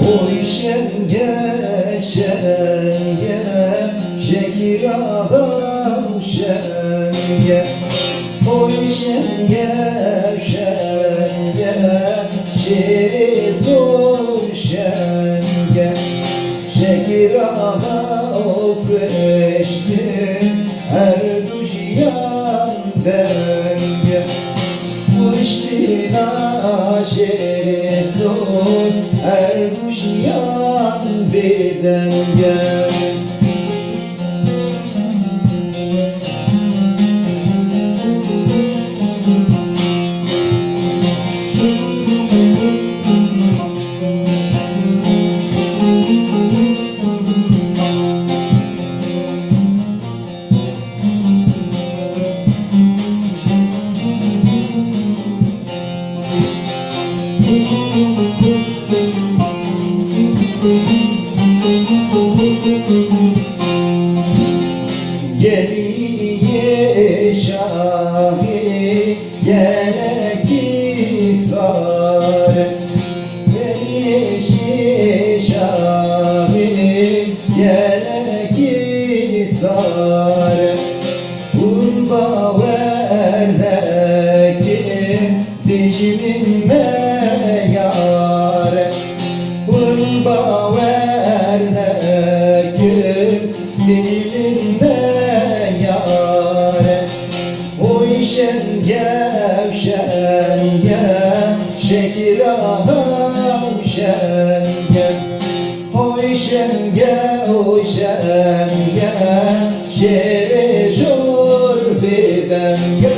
Oy şenge şenge Şekil ağam şenge Oy şenge şenge Şeri zor şenge Şekil ağa okreşti Her dujiyan denge Kuştina şeri zor Her dujiyan bir denge Geliye şahi gene ki sare Geliye şahi gene ki sare Urba verleki dicimin meyare Urba verleki dicimin Oy şenge şenge Şekil ağam şenge Oy şenge Şere jor bir denge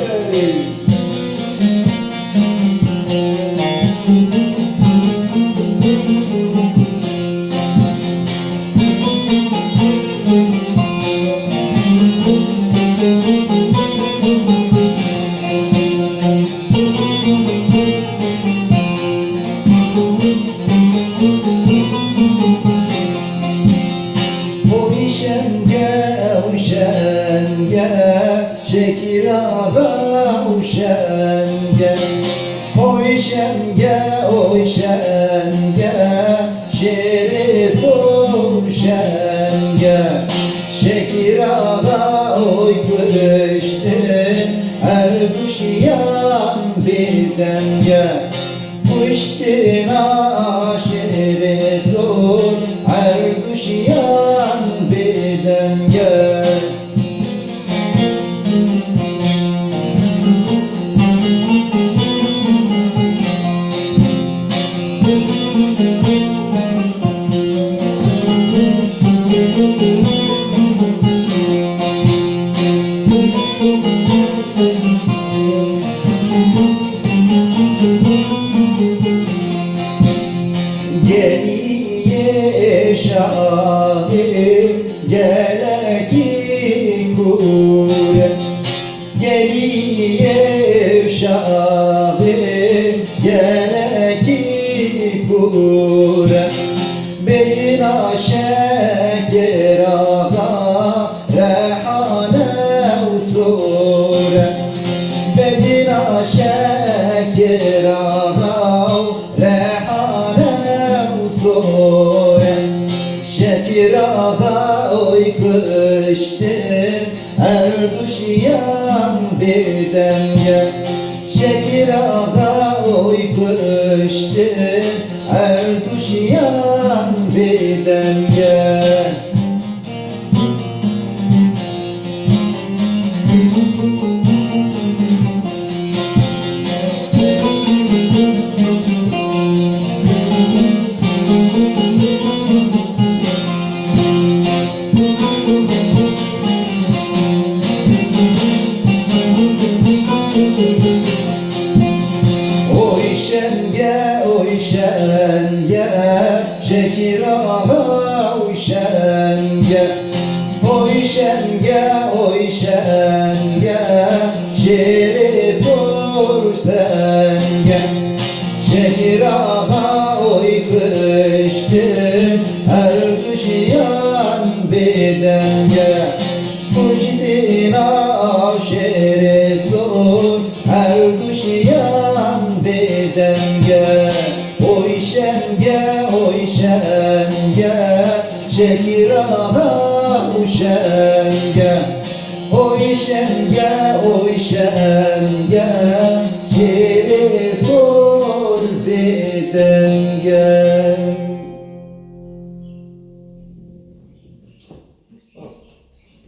Oy şenge Şekil ağam şenge Oy şenge Şeri zor şenge Şekil ağa oy kırıştı Her kuşyan bir denge Kuştina şeri zor Her kuşyan bir denge Geliye şahi geleki kure Geliye şahi geleki kure Beyna şeker ağa rehane usure Beyna şeker ağa rehane usure Şekil ağa oy kıştı Her duşyan bir denge Şekil ağa oy kıştı Her duşyan bir denge Oy şenge Şekil ağa oy şenge Oy bir denge. Mucidin aşere sor, her düşen bir denge. Oy şenge, oy şenge, şekir ağa o şenge. Oy şenge, oy şenge,